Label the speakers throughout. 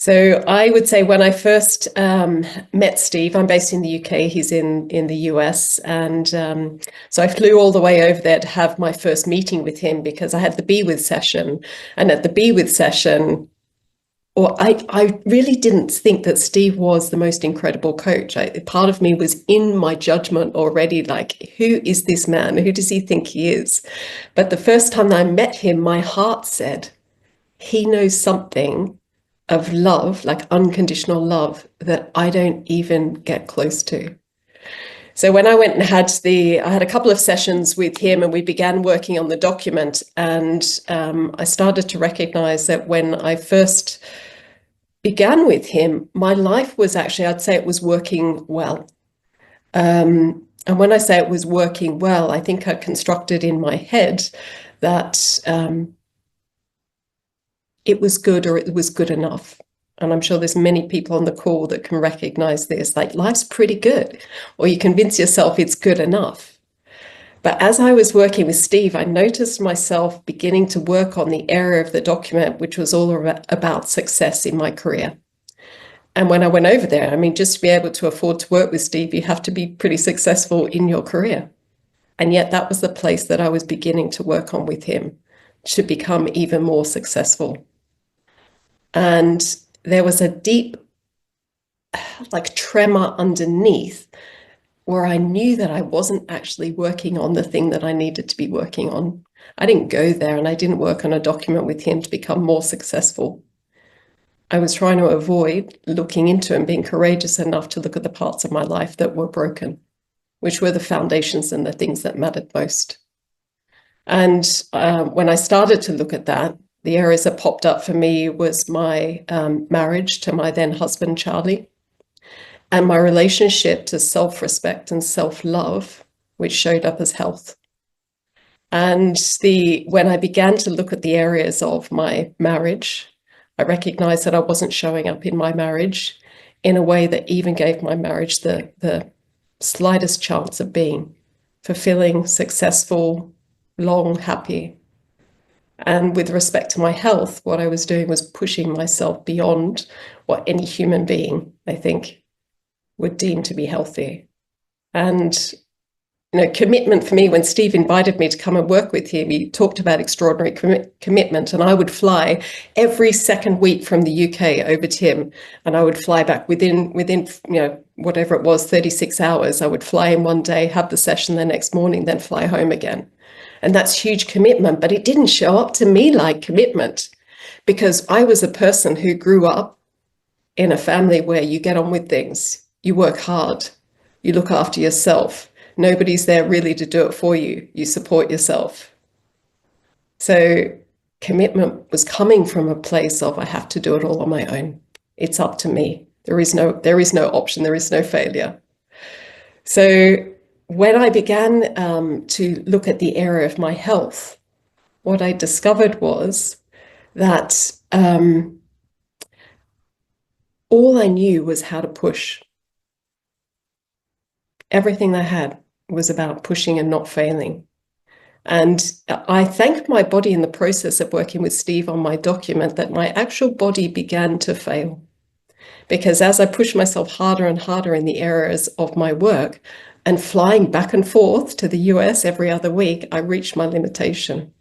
Speaker 1: So I would say when I first met Steve, I'm based in the UK, he's in the US. And so I flew all the way over there to have my first meeting with him because I had the Be With session. And at the Be With session, I really didn't think that Steve was the most incredible coach. Part of me was in my judgment already, like, who is this man? Who does he think he is? But the first time I met him, my heart said, he knows something of love, like unconditional love, that I don't even get close to. So when I went and I had a couple of sessions with him and we began working on the document. And I started to recognize that when I first began with him, my life was actually, I'd say it was working well. And when I say it was working well, I think I constructed in my head that it was good or it was good enough. And I'm sure there's many people on the call that can recognize this, like life's pretty good, or you convince yourself it's good enough. But as I was working with Steve, I noticed myself beginning to work on the area of the document, which was all about success in my career. And when I went over there, I mean, just to be able to afford to work with Steve, you have to be pretty successful in your career. And yet that was the place that I was beginning to work on with him to become even more successful. And there was a deep, like, tremor underneath where I knew that I wasn't actually working on the thing that I needed to be working on. I didn't go there and I didn't work on a document with him to become more successful. I was trying to avoid looking into and being courageous enough to look at the parts of my life that were broken, which were the foundations and the things that mattered most. And when I started to look at that, the areas that popped up for me was my marriage to my then husband, Charlie, and my relationship to self-respect and self-love, which showed up as health. And when I began to look at the areas of my marriage, I recognized that I wasn't showing up in my marriage in a way that even gave my marriage the slightest chance of being fulfilling, successful, long, happy. And with respect to my health, what I was doing was pushing myself beyond what any human being, I think, would deem to be healthy. And commitment for me, when Steve invited me to come and work with him, he talked about extraordinary commitment, and I would fly every second week from the UK over to him, and I would fly back within whatever it was, 36 hours. I would fly in one day, have the session the next morning, then fly home again. And that's huge commitment, but it didn't show up to me like commitment because I was a person who grew up in a family where you get on with things, you work hard, you look after yourself. Nobody's there really to do it for you. You support yourself. So commitment was coming from a place of I have to do it all on my own. It's up to me. There is no option. There is no failure. So when I began to look at the area of my health, what I discovered was that all I knew was how to push. Everything I had was about pushing and not failing. And I thanked my body in the process of working with Steve on my document that my actual body began to fail. Because as I pushed myself harder and harder in the areas of my work and flying back and forth to the US every other week, I reached my limitation.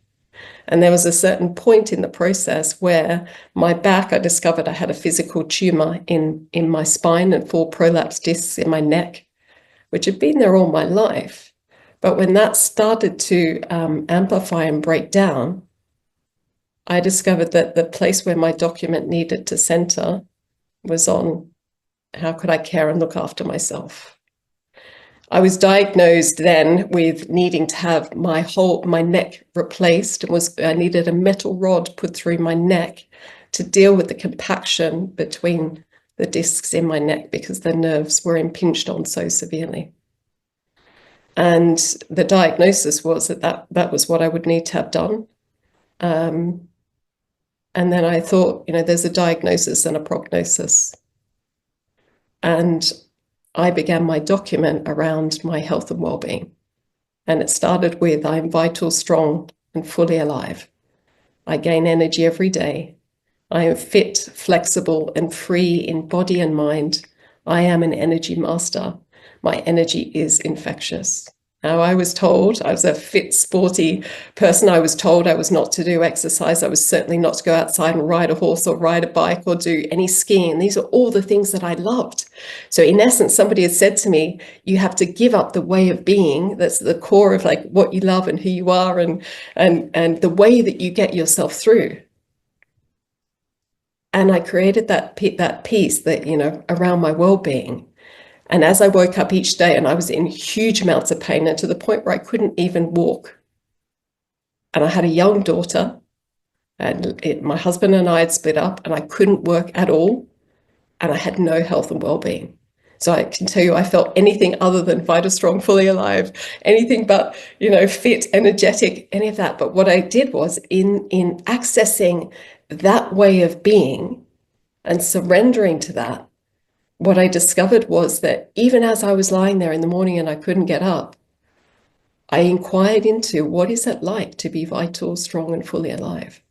Speaker 1: And there was a certain point in the process where my back, I discovered I had a physical tumor in my spine and 4 prolapsed discs in my neck, which had been there all my life. But when that started to amplify and break down, I discovered that the place where my document needed to center was on how could I care and look after myself. I was diagnosed then with needing to have my neck replaced, and I needed a metal rod put through my neck to deal with the compaction between the discs in my neck because the nerves were impinged on so severely. And the diagnosis was that was what I would need to have done. And then I thought, there's a diagnosis and a prognosis. And I began my document around my health and well-being. And it started with, I'm vital, strong, and fully alive. I gain energy every day. I am fit, flexible, and free in body and mind. I am an energy master. My energy is infectious. Now, I was told I was a fit, sporty person. I was told I was not to do exercise. I was certainly not to go outside and ride a horse or ride a bike or do any skiing. These are all the things that I loved. So in essence, somebody had said to me, you have to give up the way of being. That's the core of like what you love and who you are and the way that you get yourself through. And I created that piece that, around my well-being. And as I woke up each day, and I was in huge amounts of pain, and to the point where I couldn't even walk. And I had a young daughter, and my husband and I had split up, and I couldn't work at all, and I had no health and well-being. So I can tell you, I felt anything other than vital, strong, fully alive, anything but, fit, energetic, any of that. But what I did was in accessing that way of being and surrendering to that, what I discovered was that even as I was lying there in the morning and I couldn't get up, I inquired into what is it like to be vital, strong, and fully alive?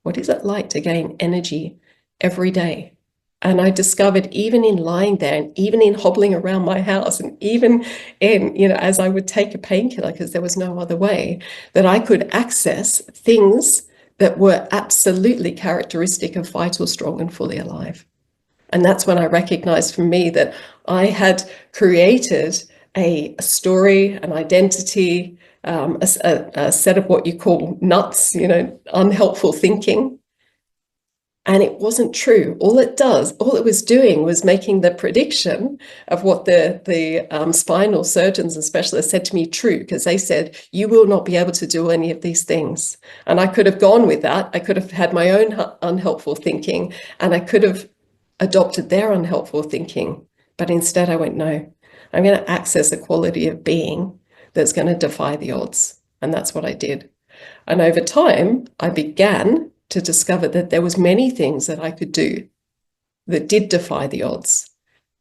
Speaker 1: What is it like to gain energy every day? And I discovered even in lying there and even in hobbling around my house and even in, as I would take a painkiller because there was no other way, that I could access things that were absolutely characteristic of vital, strong, and fully alive. And that's when I recognized for me that I had created a story, an identity, a set of what you call nuts, unhelpful thinking. And it wasn't true. All it was doing was making the prediction of what the spinal surgeons and specialists said to me true, because they said, you will not be able to do any of these things. And I could have gone with that. I could have had my own unhelpful thinking, and I could have adopted their unhelpful thinking. But instead I went, no, I'm going to access a quality of being that's going to defy the odds. And that's what I did. And over time, I began to discover that there was many things that I could do that did defy the odds.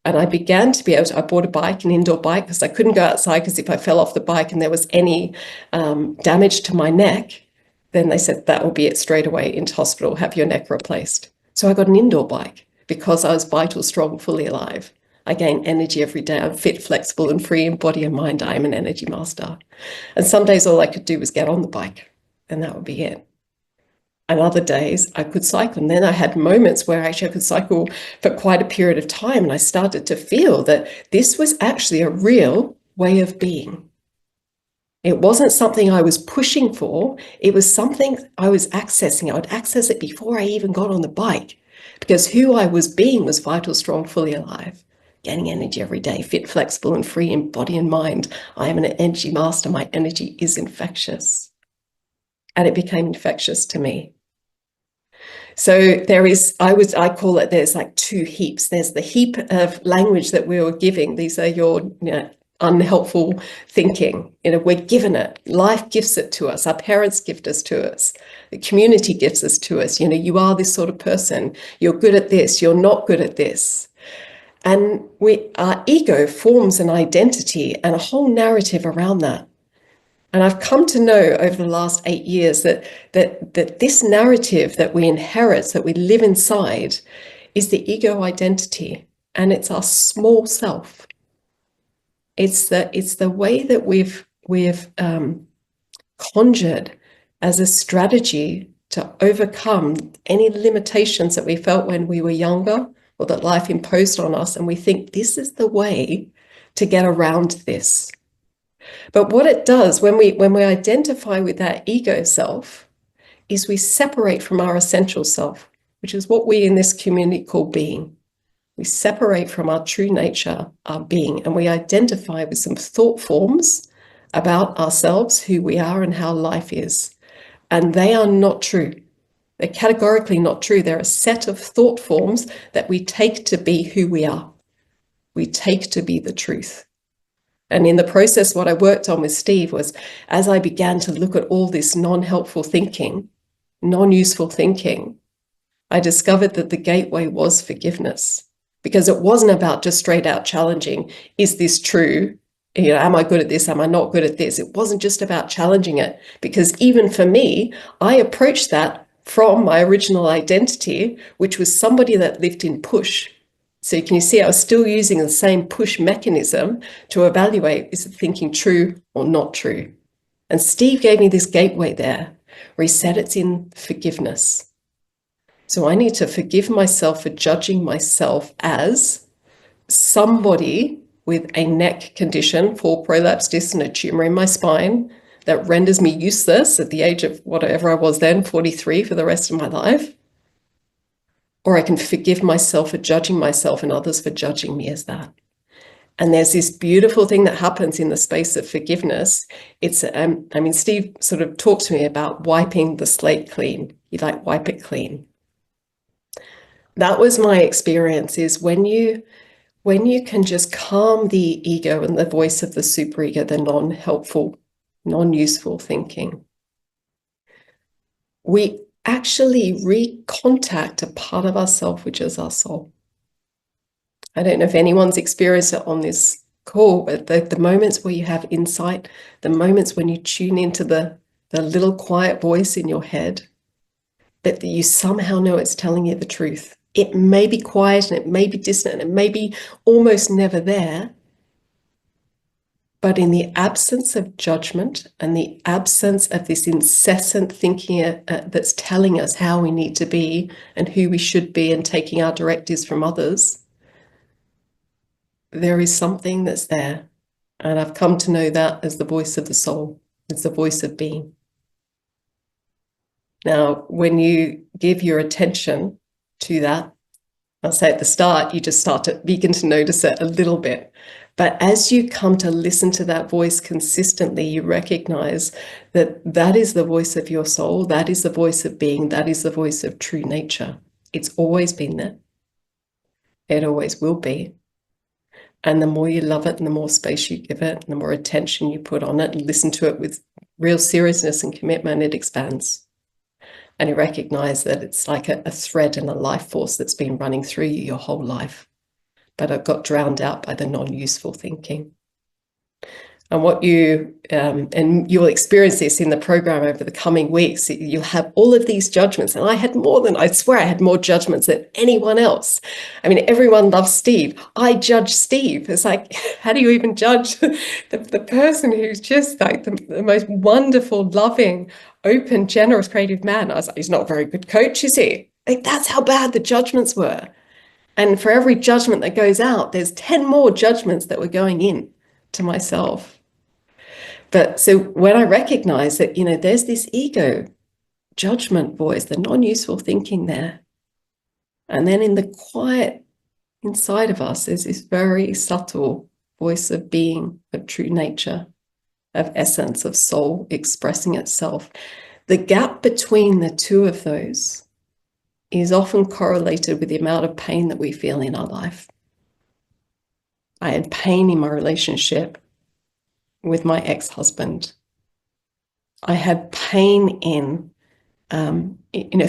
Speaker 1: And I began to be able to, I bought a bike, an indoor bike, because I couldn't go outside, because if I fell off the bike and there was any damage to my neck, then they said that will be it straight away into hospital, have your neck replaced. So I got an indoor bike because I was vital, strong, fully alive. I gain energy every day. I'm fit, flexible, and free in body and mind. I am an energy master. And some days all I could do was get on the bike, and that would be it. And other days I could cycle. And then I had moments where actually I could cycle for quite a period of time. And I started to feel that this was actually a real way of being. It wasn't something I was pushing for. It was something I was accessing. I would access it before I even got on the bike, because who I was being was vital, strong, fully alive, gaining energy every day, fit, flexible, and free in body and mind. I am an energy master. My energy is infectious. And it became infectious to me. So there is, I call it, there's like two heaps. There's the heap of language that we were giving. These are your unhelpful thinking. We're given it. Life gifts it to us. Our parents gift us to us. The community gives us to us. You are this sort of person. You're good at this. You're not good at this. And our ego forms an identity and a whole narrative around that. And I've come to know over the last 8 years that this narrative that we inherit, that we live inside, is the ego identity, and it's our small self. It's the way that we've conjured as a strategy to overcome any limitations that we felt when we were younger or that life imposed on us, and we think this is the way to get around this. But what it does when we identify with that ego self is we separate from our essential self, which is what we in this community call being. We separate from our true nature, our being, and we identify with some thought forms about ourselves, who we are and how life is. And they are not true. They're categorically not true. They're a set of thought forms that we take to be who we are. We take to be the truth. And in the process, what I worked on with Steve was, as I began to look at all this non-helpful thinking, non-useful thinking, I discovered that the gateway was forgiveness, because it wasn't about just straight out challenging, is this true? Am I good at this? Am I not good at this? It wasn't just about challenging it, because even for me, I approached that from my original identity, which was somebody that lived in push. So can you see I was still using the same push mechanism to evaluate, is the thinking true or not true? And Steve gave me this gateway there where he said it's in forgiveness. So I need to forgive myself for judging myself as somebody with a neck condition, full prolapse disc and a tumor in my spine that renders me useless at the age of whatever I was then, 43, for the rest of my life. Or I can forgive myself for judging myself and others for judging me as that. And there's this beautiful thing that happens in the space of forgiveness. It's, Steve sort of talked to me about wiping the slate clean. You like wipe it clean. That was my experience, is when you can just calm the ego and the voice of the superego, the non-helpful, non-useful thinking, we actually recontact a part of ourself, which is our soul. I don't know if anyone's experienced it on this call, but the moments where you have insight, the moments when you tune into the little quiet voice in your head, that you somehow know it's telling you the truth. It may be quiet and it may be distant and it may be almost never there. But in the absence of judgment and the absence of this incessant thinking that's telling us how we need to be and who we should be and taking our directives from others, there is something that's there. And I've come to know that as the voice of the soul. It's the voice of being. Now, when you give your attention to that, I'll say at the start, you just start to begin to notice it a little bit. But as you come to listen to that voice consistently, you recognize that that is the voice of your soul. That is the voice of being. That is the voice of true nature. It's always been there. It always will be. And the more you love it and the more space you give it and the more attention you put on it and listen to it with real seriousness and commitment, it expands. And you recognize that it's like a thread and a life force that's been running through you your whole life, but it got drowned out by the non-useful thinking. And what and you'll experience this in the program over the coming weeks, you'll have all of these judgments. And I swear I had more judgments than anyone else. I mean, everyone loves Steve. I judge Steve. It's like, how do you even judge the person who's just like the most wonderful, loving, open, generous, creative man? I was like, he's not a very good coach, is he? Like, that's how bad the judgments were. And for every judgment that goes out, there's 10 more judgments that were going in to myself. But so when I recognize that, there's this ego judgment voice, the non-useful thinking there. And then in the quiet inside of us, there's this very subtle voice of being, of true nature, of essence, of soul expressing itself. The gap between the two of those is often correlated with the amount of pain that we feel in our life. I had pain in my relationship with my ex-husband. I had pain in,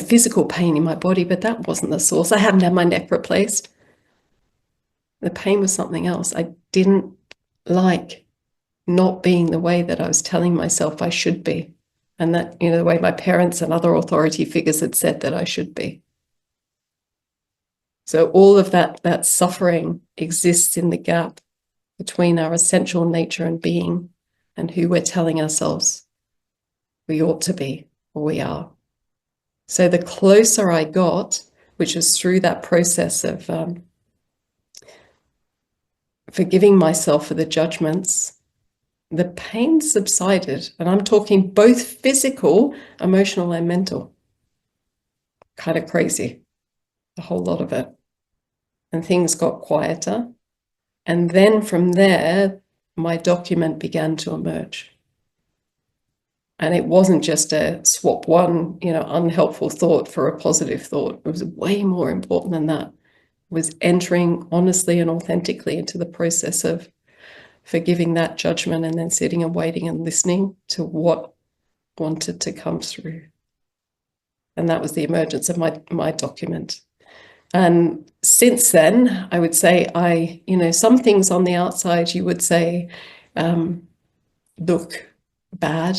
Speaker 1: physical pain in my body, but that wasn't the source. I hadn't had my neck replaced. The pain was something else. I didn't like not being the way that I was telling myself I should be. And that, the way my parents and other authority figures had said that I should be. So all of that suffering exists in the gap between our essential nature and being and who we're telling ourselves we ought to be or we are. So the closer I got, which is through that process of forgiving myself for the judgments, the pain subsided. And I'm talking both physical, emotional, and mental. Kind of crazy, a whole lot of it. And things got quieter. And then from there, my document began to emerge. And it wasn't just a swap one, unhelpful thought for a positive thought. It was way more important than that. It was entering honestly and authentically into the process of forgiving that judgment and then sitting and waiting and listening to what wanted to come through. And that was the emergence of my document. And since then, I would say some things on the outside you would say look bad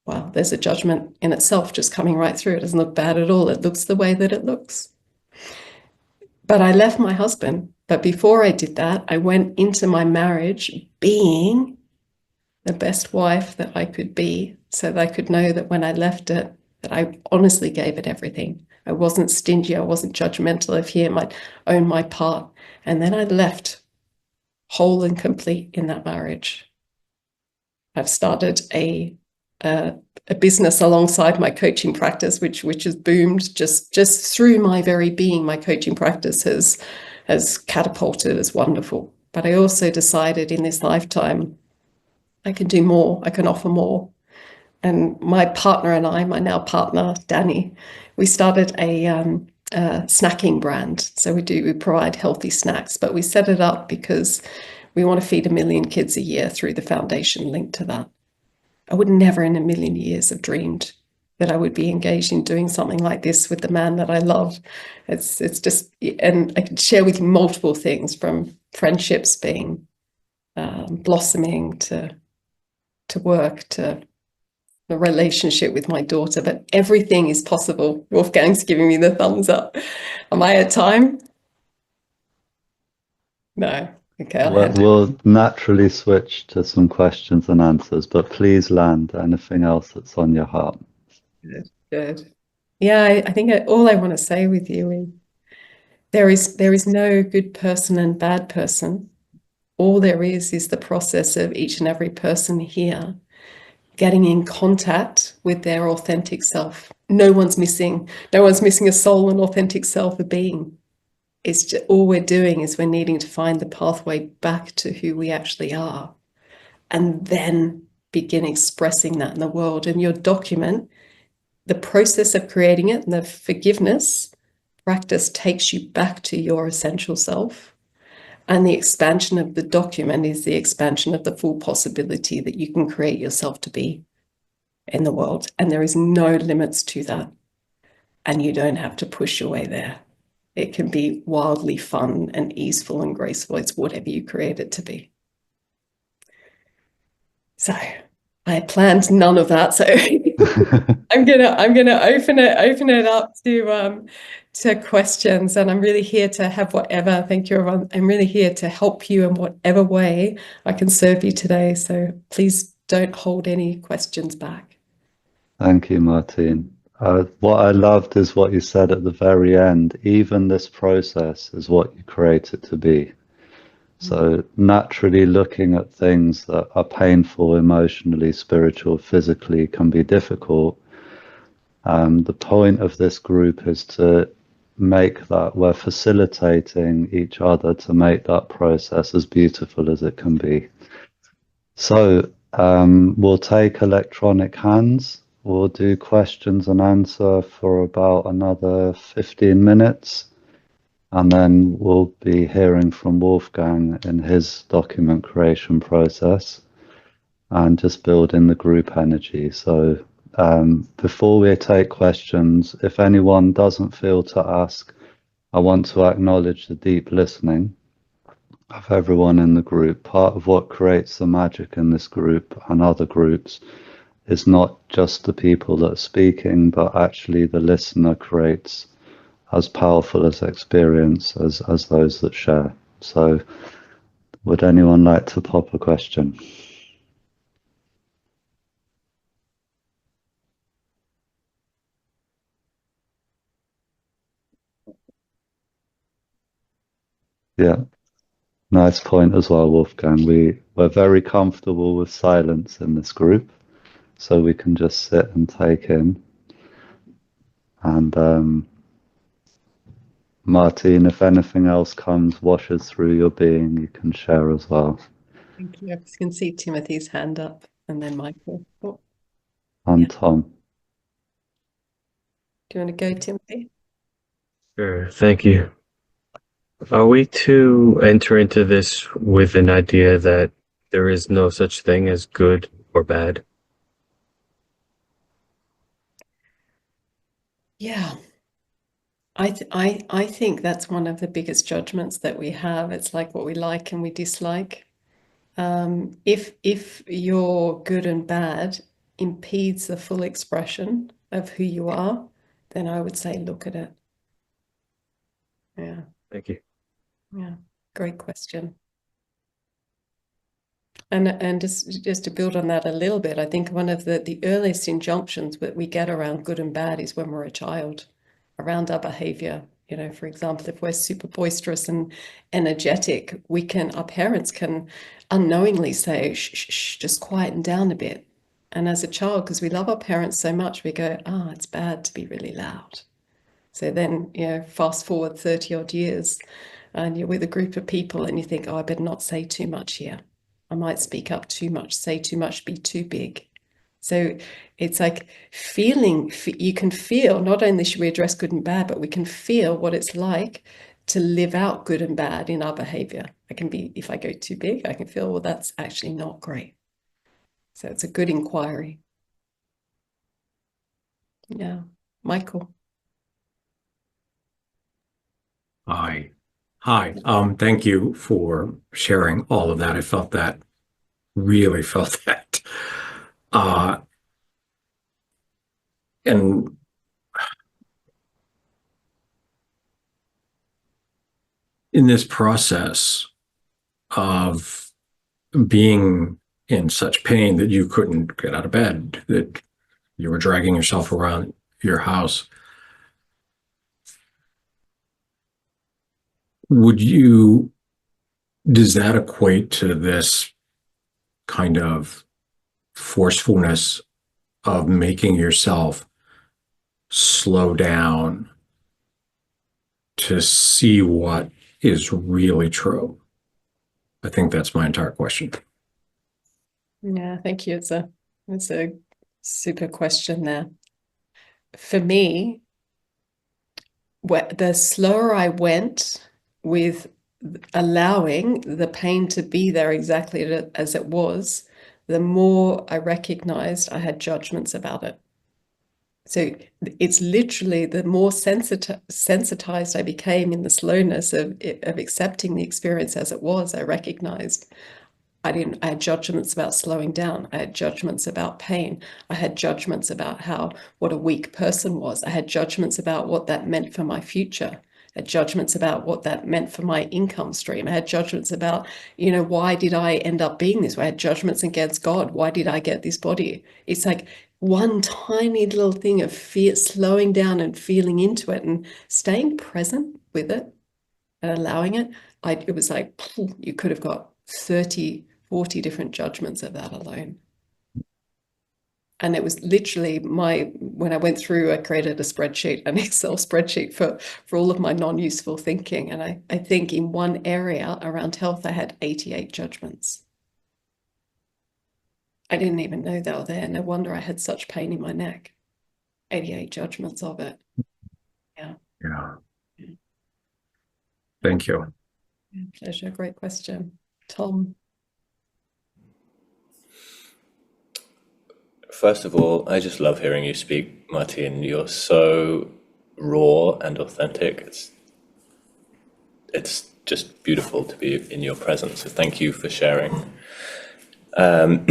Speaker 1: well, there's a judgment in itself just coming right through. It doesn't look bad at all. It looks the way that it looks. But I left my husband. But before I did that, I went into my marriage being the best wife that I could be, so that I could know that when I left it, that I honestly gave it everything. I wasn't stingy. I wasn't judgmental if he might own my part. And then I left whole and complete in that marriage. I've started a business alongside my coaching practice, which has boomed just through my very being. My coaching practice has catapulted. It's wonderful. But I also decided in this lifetime, I can do more. I can offer more. And my partner and I, my now partner Danny, we started a snacking brand. So we provide healthy snacks, but we set it up because we want to feed 1 million kids a year through the foundation linked to that. I would never in a million years have dreamed that I would be engaged in doing something like this with the man that I love. It's just, and I could share with you multiple things, from friendships being blossoming to work to a relationship with my daughter, but everything is possible. Wolfgang's giving me the thumbs up. Am I at time? No. Okay, I'll hand it.
Speaker 2: We'll naturally switch to some questions and answers, but please land anything else that's on your heart.
Speaker 1: Good. Good. Yeah, I think all I want to say with you is there is no good person and bad person. All there is the process of each and every person here getting in contact with their authentic self. No one's missing a soul, an authentic self, a being. It's just, all we're doing is we're needing to find the pathway back to who we actually are, and then begin expressing that in the world. And your document, the process of creating it and the forgiveness practice takes you back to your essential self. And the expansion of the document is the expansion of the full possibility that you can create yourself to be in the world. And there is no limits to that. And you don't have to push your way there. It can be wildly fun and easeful and graceful. It's whatever you create it to be. So I planned none of that. So I'm gonna open it up to questions, and I'm really here to have whatever. Thank you, everyone. I'm really here to help you in whatever way I can serve you today. So please don't hold any questions back.
Speaker 2: Thank you, Martine. What I loved is what you said at the very end. Even this process is what you create it to be. So naturally looking at things that are painful, emotionally, spiritual, physically, can be difficult. The point of this group is to make that, we're facilitating each other to make that process as beautiful as it can be. So we'll take electronic hands. We'll do questions and answer for about another 15 minutes. And then we'll be hearing from Wolfgang in his document creation process and just building the group energy. So before we take questions, if anyone doesn't feel to ask, I want to acknowledge the deep listening of everyone in the group. Part of what creates the magic in this group and other groups is not just the people that are speaking, but actually the listener creates as powerful as experience as those that share. So would anyone like to pop a question? Yeah, nice point as well, Wolfgang. We're very comfortable with silence in this group, so we can just sit and take in. And Martine, if anything else comes, washes through your being, you can share as well.
Speaker 1: Thank you. I can see Timothy's hand up, and then Michael. Oh,
Speaker 2: And
Speaker 1: yeah.
Speaker 2: Tom.
Speaker 1: Do you want to go, Timothy?
Speaker 3: Sure, thank you. Are we to enter into this with an idea that there is no such thing as good or bad?
Speaker 1: Yeah. I think that's one of the biggest judgments that we have. It's like what we like and we dislike. If you're good and bad, impedes the full expression of who you are, then I would say look at it. Yeah.
Speaker 3: Thank you.
Speaker 1: Yeah. Great question. And just to build on that a little bit, I think one of the earliest injunctions that we get around good and bad is when we're a child, around our behavior. You know, for example, if we're super boisterous and energetic, our parents can unknowingly say, shh, shh, shh, just quieten down a bit. And as a child, because we love our parents so much, we go, it's bad to be really loud. So then, fast forward 30 odd years and you're with a group of people and you think, I better not say too much here. I might speak up too much, say too much, be too big. So it's like you can feel, not only should we address good and bad, but we can feel what it's like to live out good and bad in our behavior. If I go too big, I can feel, well, that's actually not great. So it's a good inquiry. Yeah. Michael.
Speaker 4: Hi. Thank you for sharing all of that. I felt that, really felt that. And in this process of being in such pain that you couldn't get out of bed, that you were dragging yourself around your house, does that equate to this kind of forcefulness of making yourself slow down to see what is really true? I think that's my entire question.
Speaker 1: Yeah, thank you. It's a super question there. For me, the slower I went with allowing the pain to be there exactly as it was, the more I recognized I had judgments about it. So it's literally the more sensitized I became in the slowness of accepting the experience as it was, I recognized I had judgments about slowing down. I had judgments about pain. I had judgments about what a weak person was. I had judgments about what that meant for my future. I had judgments about what that meant for my income stream. I had judgments about, why did I end up being this way? I had judgments against God. Why did I get this body? It's like one tiny little thing of fear, slowing down and feeling into it and staying present with it and allowing it. It was like, you could have got 30, 40 different judgments of that alone. And it was literally when I went through, I created a spreadsheet, an Excel spreadsheet for all of my non-useful thinking. And I think in one area around health, I had 88 judgments. I didn't even know they were there. No wonder I had such pain in my neck. 88 judgments of it. Yeah.
Speaker 4: Yeah. Thank you.
Speaker 1: Pleasure. Great question. Tom.
Speaker 5: First of all, I just love hearing you speak, Martine. You're so raw and authentic. It's just beautiful to be in your presence. So thank you for sharing. Kind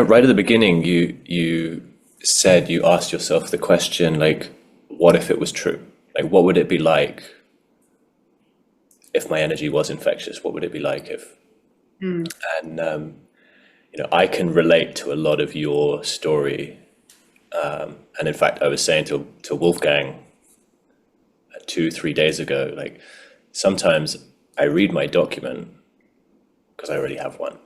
Speaker 5: of right at the beginning, you said you asked yourself the question, like, what if it was true? Like, what would it be like if my energy was infectious? What would it be like if? And I can relate to a lot of your story. And in fact, I was saying to Wolfgang 2-3 days ago, like, sometimes I read my document, because I already have one,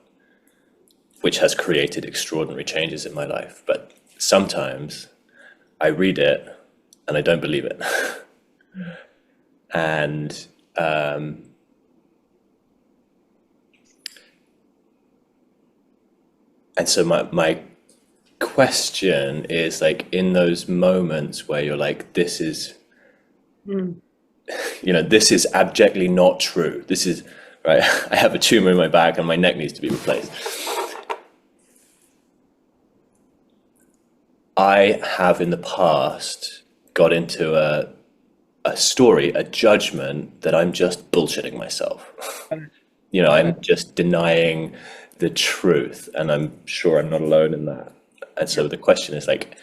Speaker 5: which has created extraordinary changes in my life. But sometimes I read it and I don't believe it. And so my question is, like, in those moments where you're like, this is, this is abjectly not true. This is, right, I have a tumor in my back and my neck needs to be replaced. I have in the past got into a judgment that I'm just bullshitting myself. I'm just denying the truth, and I'm sure I'm not alone in that. And so the question is like,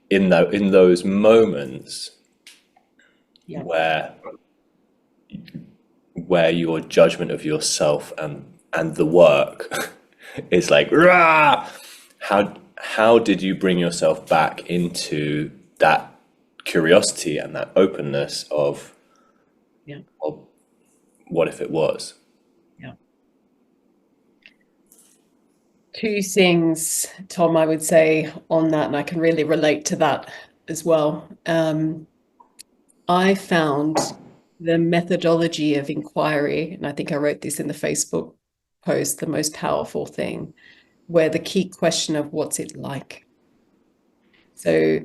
Speaker 5: in those moments where your judgment of yourself and the work is like, rah, how did you bring yourself back into that curiosity and that openness of what if it was?
Speaker 1: Two things, Tom, I would say on that, and I can really relate to that as well. I found the methodology of inquiry, and I think I wrote this in the Facebook post, the most powerful thing, where the key question of what's it like? So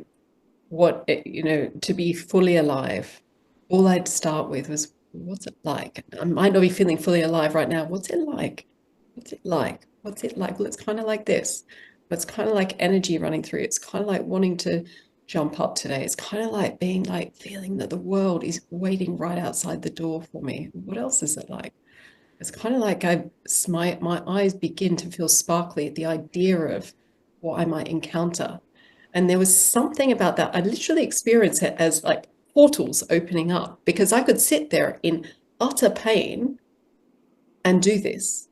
Speaker 1: to be fully alive, all I'd start with was, what's it like? I might not be feeling fully alive right now. What's it like? What's it like? What's it like? Well, it's kind of like this. It's kind of like energy running through. It's kind of like wanting to jump up today. It's kind of like being like feeling that the world is waiting right outside the door for me. What else is it like? It's kind of like my eyes begin to feel sparkly at the idea of what I might encounter. And there was something about that. I literally experienced it as like portals opening up, because I could sit there in utter pain and do this,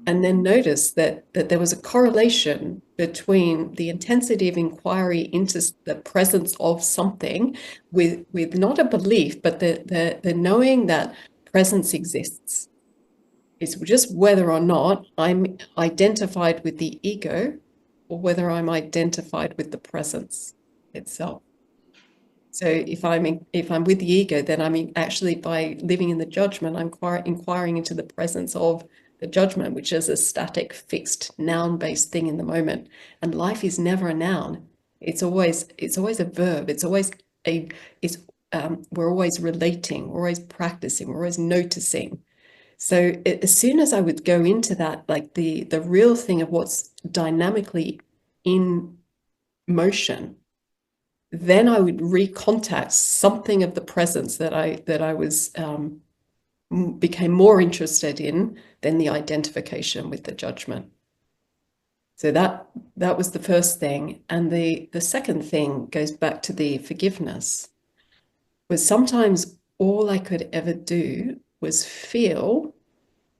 Speaker 1: and then notice that there was a correlation between the intensity of inquiry into the presence of something with not a belief, but the knowing that presence exists. It's just whether or not I'm identified with the ego or whether I'm identified with the presence itself. So if I'm with the ego, then actually, by living in the judgment, I'm inquiring into the presence of the judgment, which is a static, fixed, noun-based thing in the moment. And life is never a noun. It's always a verb. We're always relating. We're always practicing. We're always noticing. So as soon as I would go into that, like the real thing of what's dynamically in motion, then I would recontact something of the presence that I was became more interested in than the identification with the judgment. So that was the first thing. And the second thing goes back to the forgiveness, was sometimes all I could ever do was feel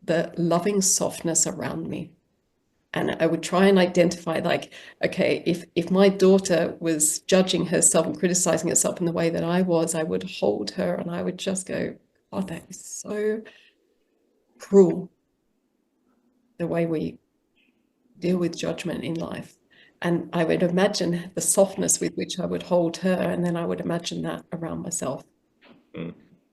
Speaker 1: the loving softness around me. And I would try and identify, like, okay, if my daughter was judging herself and criticizing herself in the way that I was, I would hold her and I would just go, oh, that is so cruel, the way we deal with judgment in life. And I would imagine the softness with which I would hold her, and then I would imagine that around myself.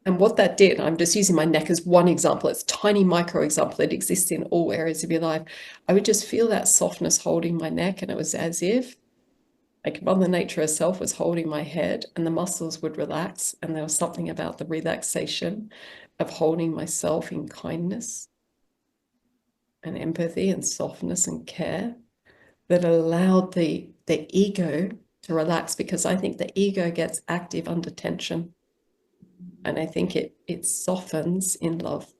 Speaker 1: And what that did, I'm just using my neck as one example, it's a tiny micro example, it exists in all areas of your life. I would just feel that softness holding my neck, and it was as if like Mother Nature herself was holding my head, and the muscles would relax, and there was something about the relaxation of holding myself in kindness and empathy and softness and care that allowed the ego to relax, because I think the ego gets active under tension. And I think it softens in love,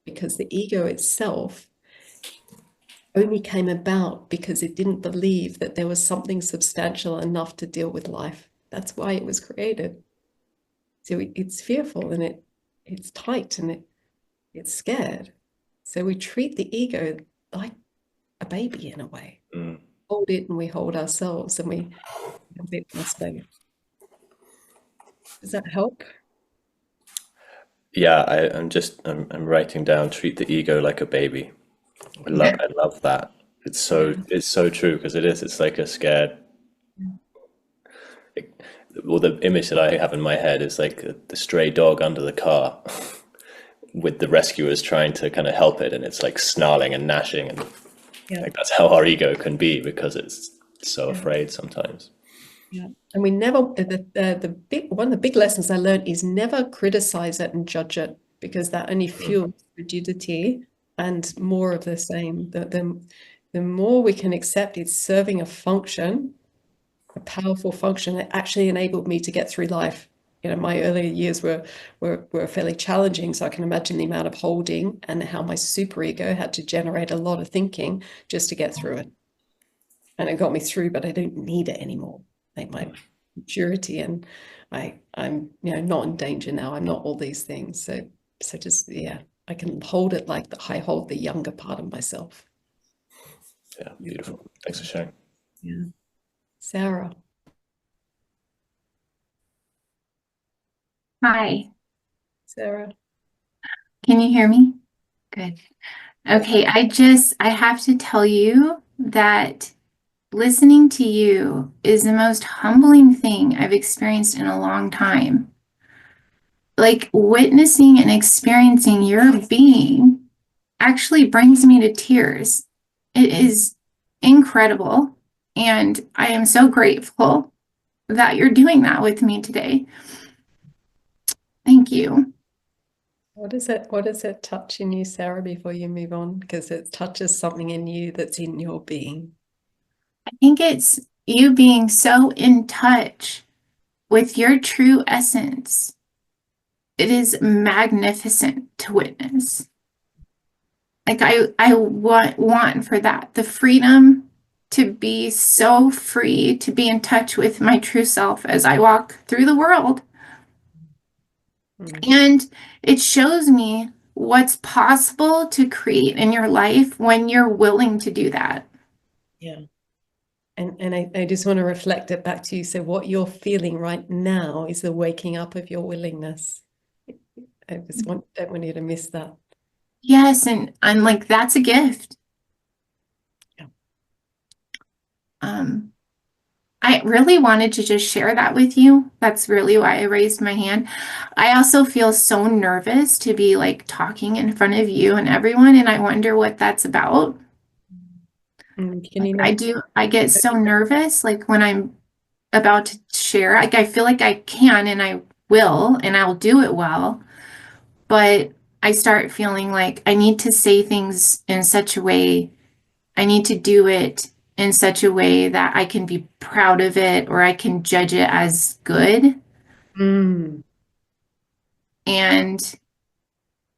Speaker 1: because the ego itself only came about because it didn't believe that there was something substantial enough to deal with life. That's why it was created. So it's fearful, and it's tight, and it's scared. So we treat the ego like a baby in a way. Hold it, and we hold ourselves, and we have a bit more space. Does that help?
Speaker 5: Yeah, I'm writing down, treat the ego like a baby. I love that. It's so true, because it's like a scared. Well, the image that I have in my head is like the stray dog under the car with the rescuers trying to kind of help it, and it's like snarling and gnashing, and like that's how our ego can be, because it's so afraid sometimes.
Speaker 1: Yeah, and we never, one of the big lessons I learned is never criticize it and judge it, because that only fuels rigidity and more of the same. The more we can accept it's serving a function, a powerful function that actually enabled me to get through life. my earlier years were fairly challenging. So I can imagine the amount of holding and how my superego had to generate a lot of thinking just to get through it. And it got me through, but I don't need it anymore. Like my maturity, and I'm not in danger now. I'm not all these things. So just I can hold it like I hold the younger part of myself.
Speaker 5: Yeah, beautiful. Thanks for sharing.
Speaker 1: Yeah. Sarah.
Speaker 6: Hi,
Speaker 1: Sarah.
Speaker 6: can you hear me? Good. Okay, I have to tell you that listening to you is the most humbling thing I've experienced in a long time. Like witnessing and experiencing your being actually brings me to tears. It is incredible, and I am so grateful that you're doing that with me today. Thank you.
Speaker 1: What is it touch in you, Sarah, before you move on? Because it touches something in you that's in your being.
Speaker 6: I think it's you being so in touch with your true essence. It is magnificent to witness. Like I want for that, the freedom to be so free, to be in touch with my true self as I walk through the world. And it shows me what's possible to create in your life when you're willing to do that.
Speaker 1: Yeah. And I just want to reflect it back to you. So what you're feeling right now is the waking up of your willingness. I just don't want you to miss that.
Speaker 6: Yes, and I'm like, that's a gift.
Speaker 1: Yeah.
Speaker 6: I really wanted to just share that with you. That's really why I raised my hand. I also feel so nervous to be like talking in front of you and everyone, and I wonder what that's about. I get so nervous like when I'm about to share. Like I feel like I can and I will and I'll do it well. But I start feeling like I need to say things in such a way, I need to do it in such a way that I can be proud of it or I can judge it as good. And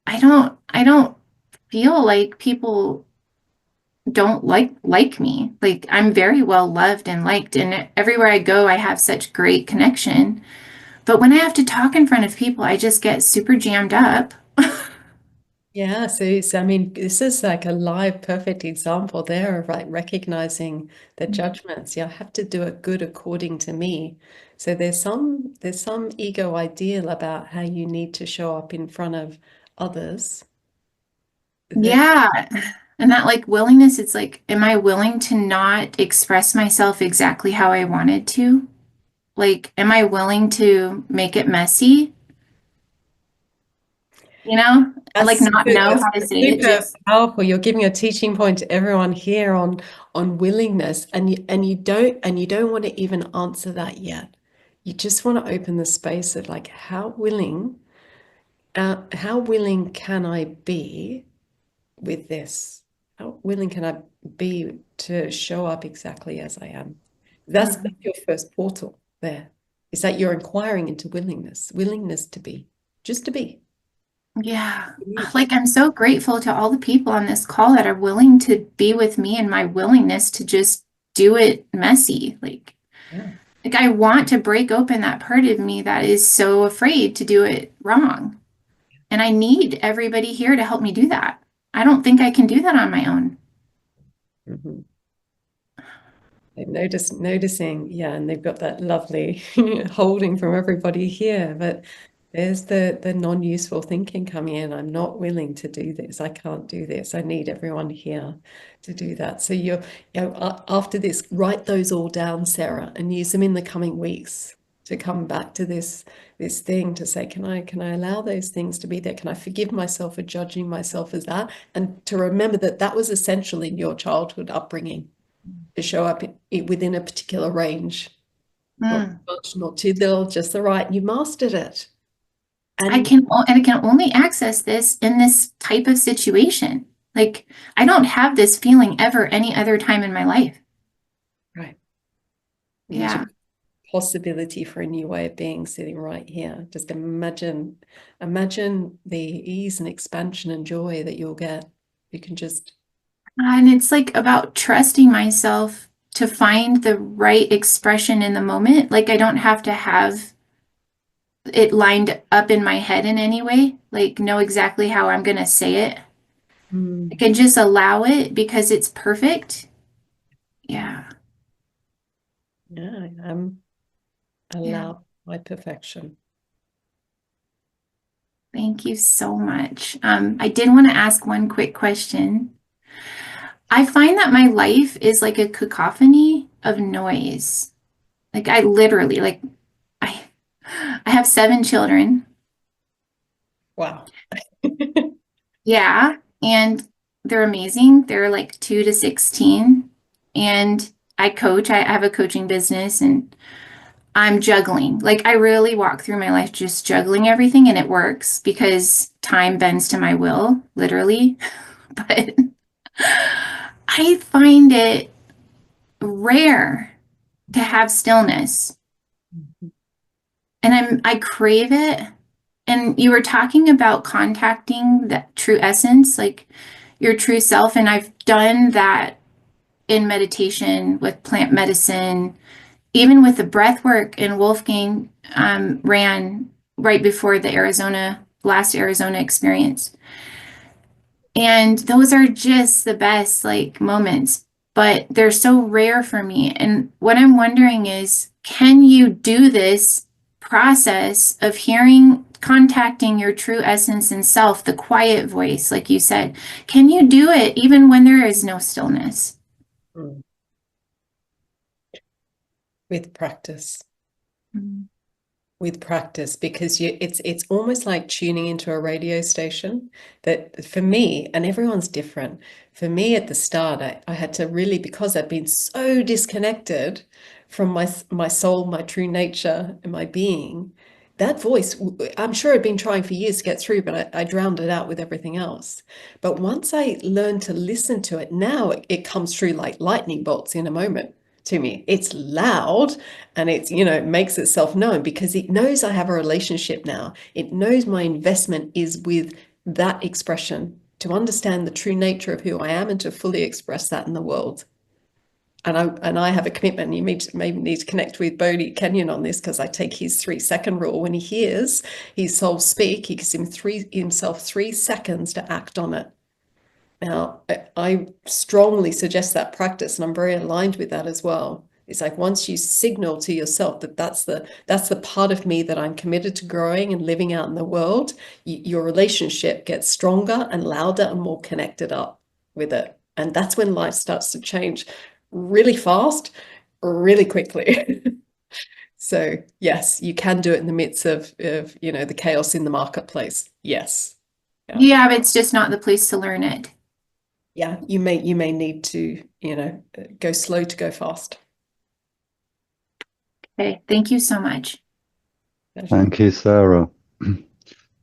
Speaker 6: I don't feel like people don't like me. Like I'm very well loved and liked, and everywhere I go I have such great connection. But when I have to talk in front of people, I just get super jammed up.
Speaker 1: Yeah, so I mean, this is like a live, perfect example there of like recognizing the judgments. Yeah, I have to do it good according to me. So there's some ego ideal about how you need to show up in front of others.
Speaker 6: Yeah. And that like willingness, it's like, am I willing to not express myself exactly how I wanted to? Like, am I willing to make it messy? You know, like not know how to say it.
Speaker 1: Super powerful. You're giving a teaching point to everyone here on willingness, and you don't want to even answer that yet. You just want to open the space of like how willing can I be with this? How willing can I be to show up exactly as I am? That's your first portal there. Is that you're inquiring into willingness to be, just to be.
Speaker 6: Yeah. Like I'm so grateful to all the people on this call that are willing to be with me and my willingness to just do it messy. Like I want to break open that part of me that is so afraid to do it wrong. And I need everybody here to help me do that. I don't think I can do that on my own.
Speaker 1: Noticing, yeah, and they've got that lovely holding from everybody here, but there's the non-useful thinking coming in. I'm not willing to do this. I can't do this. I need everyone here to do that. So after this, write those all down, Sarah, and use them in the coming weeks to come back to this thing to say, can I allow those things to be there? Can I forgive myself for judging myself as that? And to remember that was essential in your childhood upbringing, to show up within a particular range, not too much, not too little, just the right. You mastered it. And
Speaker 6: I can only access this in this type of situation. Like I don't have this feeling ever any other time in my life.
Speaker 1: Right.
Speaker 6: Yeah.
Speaker 1: possibility for a new way of being sitting right here. Just imagine the ease and expansion and joy that you'll get. You can just
Speaker 6: And it's like about trusting myself to find the right expression in the moment. Like I don't have to have it lined up in my head in any way, like know exactly how I'm going to say it. I can just allow it because it's perfect. Yeah.
Speaker 1: yeah, I'm allowed my perfection.
Speaker 6: Thank you so much. I did want to ask one quick question. I find that my life is like a cacophony of noise. Like I literally, like I I have 7 children.
Speaker 1: Wow.
Speaker 6: Yeah, and they're amazing. They're like 2 to 16. And I coach. I have a coaching business and I'm juggling. Like I really walk through my life just juggling everything and it works because time bends to my will, literally. But I find it rare to have stillness. And I crave it. And you were talking about contacting that true essence, like your true self. And I've done that in meditation with plant medicine, even with the breath work. And Wolfgang ran right before the last Arizona experience. And those are just the best like moments, but they're so rare for me. And what I'm wondering is, can you do this process of contacting your true essence and self, the quiet voice, like you said, can you do it even when there is no stillness?
Speaker 1: With practice.
Speaker 6: Mm.
Speaker 1: With practice, because it's almost like tuning into a radio station that for me, and everyone's different. For me at the start, I had to really, because I've been so disconnected from my soul, my true nature, and my being, that voice, I'm sure I'd been trying for years to get through, but I drowned it out with everything else. But once I learned to listen to it, now it comes through like lightning bolts in a moment to me. It's loud and it's, it makes itself known because it knows I have a relationship now. It knows my investment is with that expression, to understand the true nature of who I am and to fully express that in the world. And I have a commitment. You maybe need to connect with Bodhi Kenyon on this, because I take his 3-second rule. When he hears his soul speak, he gives himself 3 seconds to act on it. Now, I strongly suggest that practice, and I'm very aligned with that as well. It's like once you signal to yourself that that's the part of me that I'm committed to growing and living out in the world, your relationship gets stronger and louder and more connected up with it. And that's when life starts to change really fast, really quickly. So yes, you can do it in the midst of the chaos in the marketplace. Yes.
Speaker 6: Yeah, but it's just not the place to learn it.
Speaker 1: Yeah, you may need to, go slow to go fast.
Speaker 6: Okay, thank you so much.
Speaker 2: Thank you, Sarah.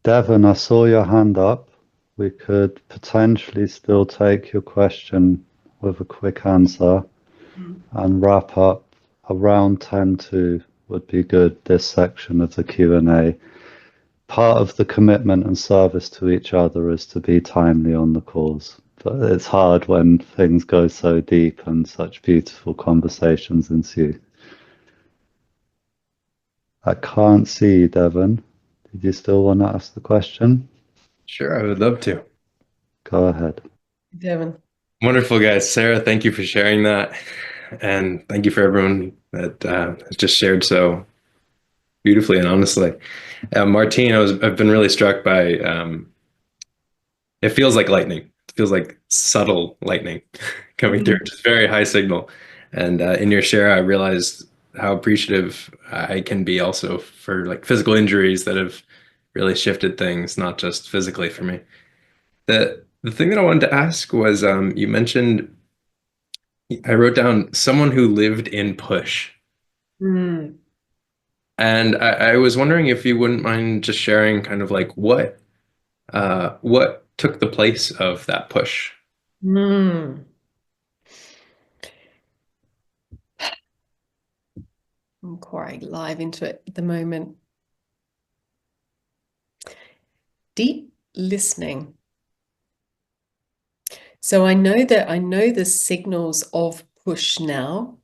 Speaker 2: Devon, I saw your hand up. We could potentially still take your question with a quick answer and wrap up around 10 to would be good, this section of the Q&A. Part of the commitment and service to each other is to be timely on the calls. But it's hard when things go so deep and such beautiful conversations ensue. I can't see you, Devon. Did you still want to ask the question?
Speaker 7: Sure, I would love to.
Speaker 2: Go ahead.
Speaker 1: Devon.
Speaker 7: Wonderful, guys. Sarah, thank you for sharing that. And thank you for everyone that has just shared so beautifully and honestly. Martine, I've been really struck by it feels like lightning. It feels like subtle lightning coming through, just very high signal. And in your share, I realized how appreciative I can be also for like physical injuries that have really shifted things, not just physically for me. The thing that I wanted to ask was you mentioned, I wrote down someone who lived in push.
Speaker 1: Mm.
Speaker 7: And I was wondering if you wouldn't mind just sharing kind of like what took the place of that push.
Speaker 1: Mm. I'm quite live into it at the moment. Deep listening. So I know the signals of push now,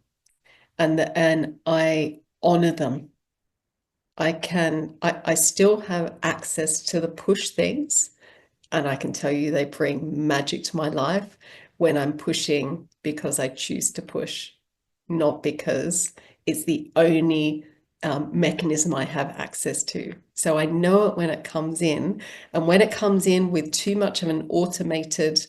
Speaker 1: and I honor them. I still have access to the push things, and I can tell you they bring magic to my life when I'm pushing because I choose to push, not because it's the only mechanism I have access to. So I know it when it comes in, and when it comes in with too much of an automated,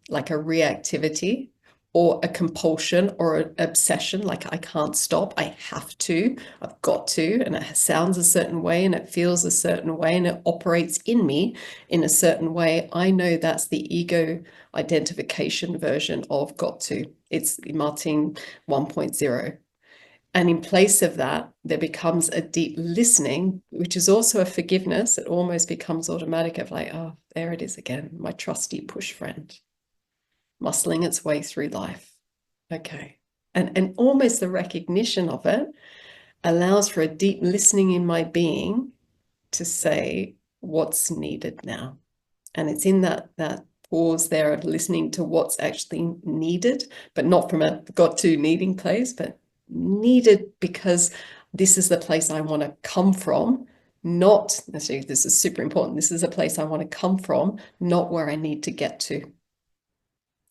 Speaker 1: like a reactivity or a compulsion or an obsession, like I can't stop, I have to, I've got to, and it sounds a certain way and it feels a certain way and it operates in me in a certain way, I know that's the ego identification version of got to. It's Martine 1.0. And in place of that, there becomes a deep listening, which is also a forgiveness. It almost becomes automatic of like, oh, there it is again, my trusty push friend, muscling its way through life. Okay. And almost the recognition of it allows for a deep listening in my being to say what's needed now. And it's in that pause there of listening to what's actually needed, but not from a got to needing place, but needed because this is the place I want to come from, not necessarily, this is super important, this is a place I want to come from, not where I need to get to.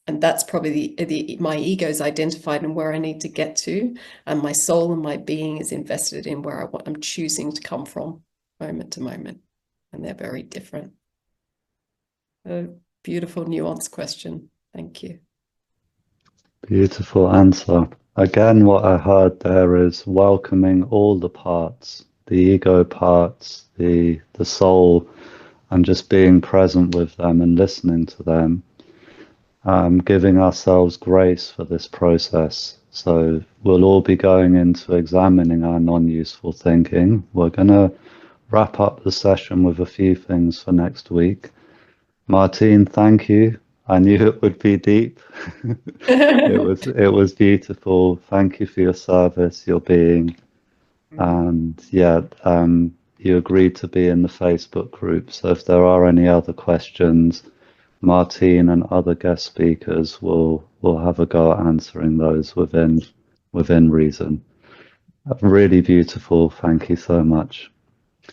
Speaker 1: And that's probably my ego's identified in where I need to get to, and my soul and my being is invested in where I'm choosing to come from moment to moment. And they're very different. A beautiful, nuanced question. Thank you.
Speaker 2: Beautiful answer. Again, what I heard there is welcoming all the parts, the ego parts, the soul, and just being present with them and listening to them, giving ourselves grace for this process. So we'll all be going into examining our non-useful thinking. We're going to wrap up the session with a few things for next week. Martine, thank you. I knew it would be deep. It was beautiful. Thank you for your service, your being. And yeah, you agreed to be in the Facebook group. So if there are any other questions, Martine and other guest speakers will have a go at answering those within reason. Really beautiful. Thank you so much.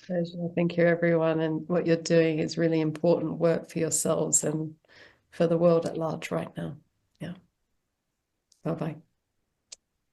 Speaker 1: Pleasure. Thank you, everyone. And what you're doing is really important work for yourselves and for the world at large right now. Yeah. Bye-bye.